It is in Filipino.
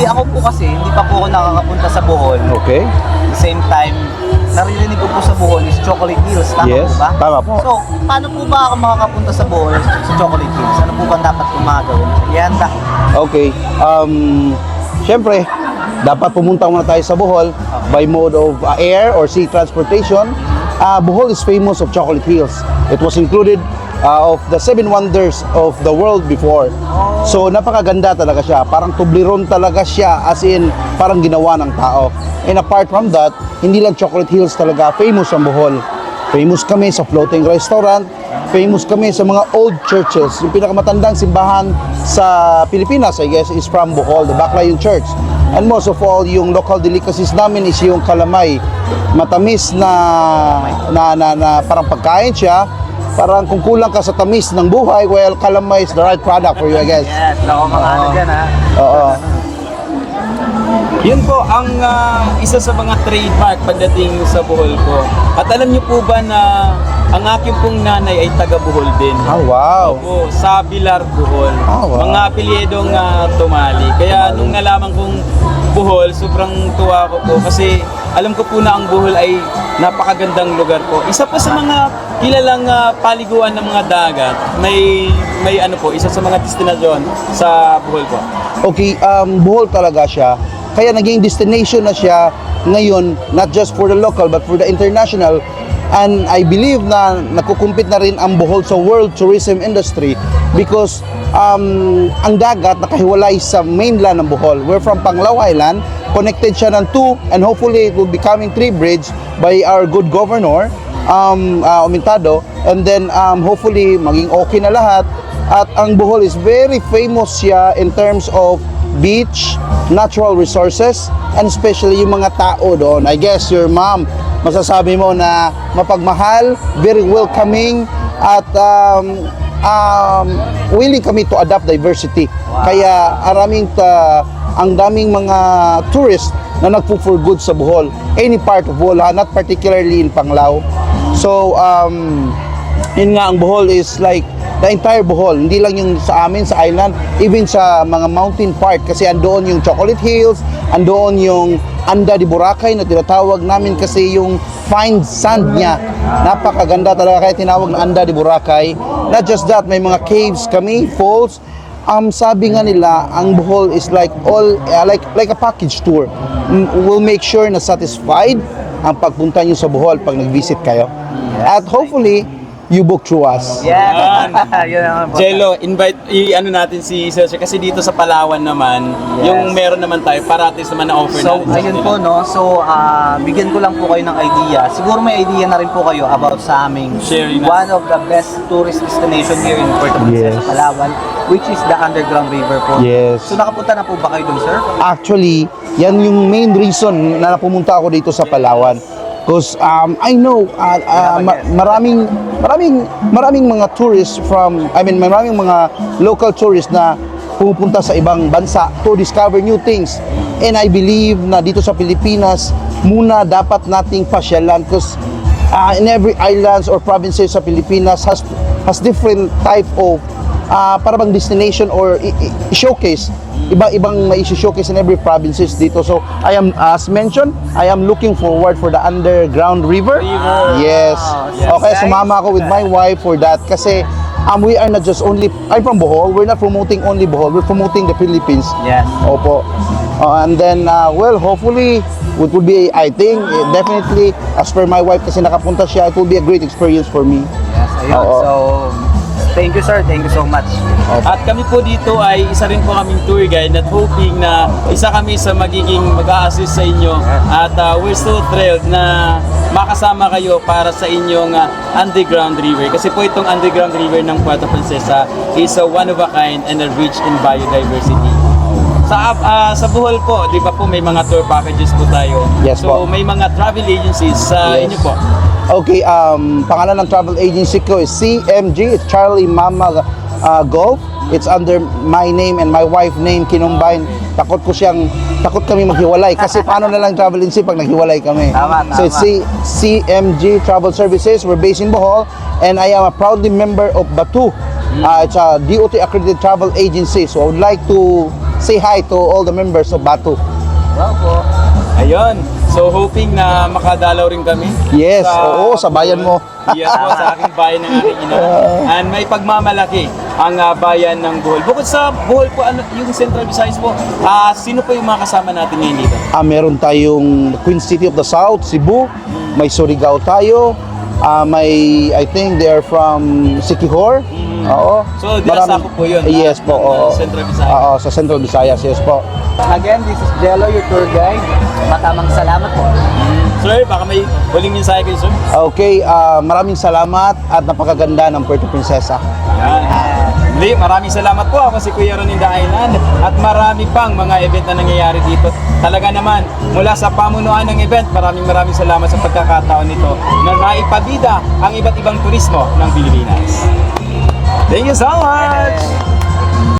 Ako po kasi, hindi pa po ako nakakapunta sa Bohol. Okay. At the same time, naririnig ko po sa Bohol is Chocolate Hills. Tama Yes, po ba? tama po. So, paano po ba ako makakapunta sa Bohol sa Chocolate Hills? Ano po ba dapat kong mga gawin? Ihanda. Okay. Siyempre, dapat pumunta muna tayo sa Bohol by mode of air or sea transportation. Bohol is famous of Chocolate Hills. It was included of the 7 wonders of the world before. So napakaganda talaga siya. Parang Toblerone talaga siya, as in parang ginawa ng tao. And apart from that, hindi lang Chocolate Hills talaga famous ang Bohol. Famous kami sa floating restaurant. Famous kami sa mga old churches. Yung pinakamatandang simbahan sa Pilipinas, I guess, is from Bohol, the Baclayon Church. And most of all, yung local delicacies namin is yung kalamay. Matamis na parang pagkain siya. Parang kung kulang ka sa tamis ng buhay, well, kalamay is the right product for you, I guess. Yes, ako mga ano dyan ha. Oo. Yun po ang isa sa mga trademark pagdating sa Bohol ko. At alam niyo po ba na ang aking pong nanay ay taga Bohol din? Oh, wow. Opo, sa Bilar, Bohol. Oh, wow. Mga apelyedong tumali. Kaya nung nalaman kong Bohol, sobrang tuwa ko po kasi alam ko po na ang Bohol ay napakagandang lugar po. Isa po sa mga kilalang paliguan ng mga dagat, may ano po, isa sa mga destinasyon sa Bohol po. Okay, Bohol talaga siya. Kaya naging destination na siya ngayon, not just for the local but for the international. And I believe na nagkukumpit na rin ang Bohol sa world tourism industry because ang dagat nakahiwalay sa mainland ng Bohol. We're from Panglao Island, connected siya ng 2 and hopefully it will be coming 3 bridge by our good governor, Umintado, and then hopefully maging okay na lahat. At ang Bohol is very famous siya in terms of beach, natural resources, and especially yung mga tao doon. I guess your mom, masasabi mo na mapagmahal, very welcoming, at willing kami to adapt diversity. Kaya ang daming mga tourists na nagpo-for good sa Bohol, any part of Bohol, not particularly in Panglao. So, yun nga, ang Bohol is like the entire Bohol, hindi lang yung sa amin, sa island, even sa mga mountain part, kasi andoon yung Chocolate Hills, andoon yung Anda de Boracay na tinatawag namin kasi yung fine sand niya. Napakaganda talaga kaya tinawag na Anda de Boracay. Not just that, may mga caves kami, falls. Sabi nga nila, ang Bohol is like like a package tour. We'll make sure na satisfied ang pagpunta niyo sa Bohol pag nag-visit kayo. At hopefully, you book through us. Yeah. Yun naman po. Jello, i-ano natin si Sir kasi dito sa Palawan naman, yung meron naman tayo, paratis naman na offer So, natin. ayun po, no? So, bigyan ko lang po kayo ng idea. Siguro may idea na rin po kayo about sa aming Sharing na. one of the best tourist destination here in Puerto Princesa, Yes. Palawan, which is the Underground River po. Yes. So, nakapunta na po ba kayo dun, sir? Actually, yan yung main reason na pumunta ako dito sa Palawan. Because I know maraming mga tourists maraming mga local tourists na pumupunta sa ibang bansa to discover new things. And I believe na dito sa Pilipinas, muna dapat nating pasyalan because in every islands or provinces sa Pilipinas has different type of parang destination or showcase. Iba-ibang may showcase in every provinces dito. So, as mentioned, I am looking forward for the Underground River. Yes. Yes, Okay, guys. sumama ako with my wife for that kasi we are not just only, I'm from Bohol, we're not promoting only Bohol, we're promoting the Philippines. Yes. Opo. And then, well, hopefully, it will be, I think, definitely, as per my wife kasi nakapunta siya, it will be a great experience for me. Yes, ayun. Oo. So, thank you, sir. Thank you so much. At kami po dito ay isa rin po kaming tour guide at hoping na isa kami sa magiging mag-a-assist sa inyo. At we're so thrilled na makasama kayo para sa inyong Underground River. Kasi po itong Underground River ng Puerto Princesa is a one of a kind and a rich in biodiversity. Sa Bohol po, di ba po may mga tour packages po tayo. Yes so po. may mga travel agencies sa Yes. inyo po. Okay, pangalan ng travel agency ko is CMG, it's Charlie Mama Golf. It's under my name and my wife name kinumbine. Takot kami maghiwalay kasi paano na lang travel agency pag naghiwalay kami. Tama, So it's CMG Travel Services. We're based in Bohol and I am a proudly member of Batu. It's a DOT accredited travel agency. So I would like to say hi to all the members of Batu. Wow po. Ayun. So hoping na makadalaw rin kami. Yes, oo, sa bayan mo. Yes po, sa aking bayan ng aking ina. And may pagmamalaki ang bayan ng Bohol. Bukod sa Bohol po, ano, yung Central Visayas po, sino po yung mga kasama natin ngayon dito? Meron tayong Queen City of the South, Cebu. May Surigao tayo. I think they're from Siquijor. Oo. So, dinasako po yun. Yes po. Oo. Central Visayas. Oo, sa Central Visayas, yes po. Again, this is Jello, your tour guide. Matamang salamat po. Sir, baka may huling mensahe kayo, sir? Okay, maraming salamat at napakaganda ng Puerto Princesa. Yan. Muli, maraming salamat po. Ako si Kuya Ron in the Island at marami pang mga event na nangyayari dito. Talaga naman, mula sa pamunuan ng event, maraming salamat sa pagkakataon nito na maipabida ang iba't ibang turismo ng Pilipinas. Thank you so much!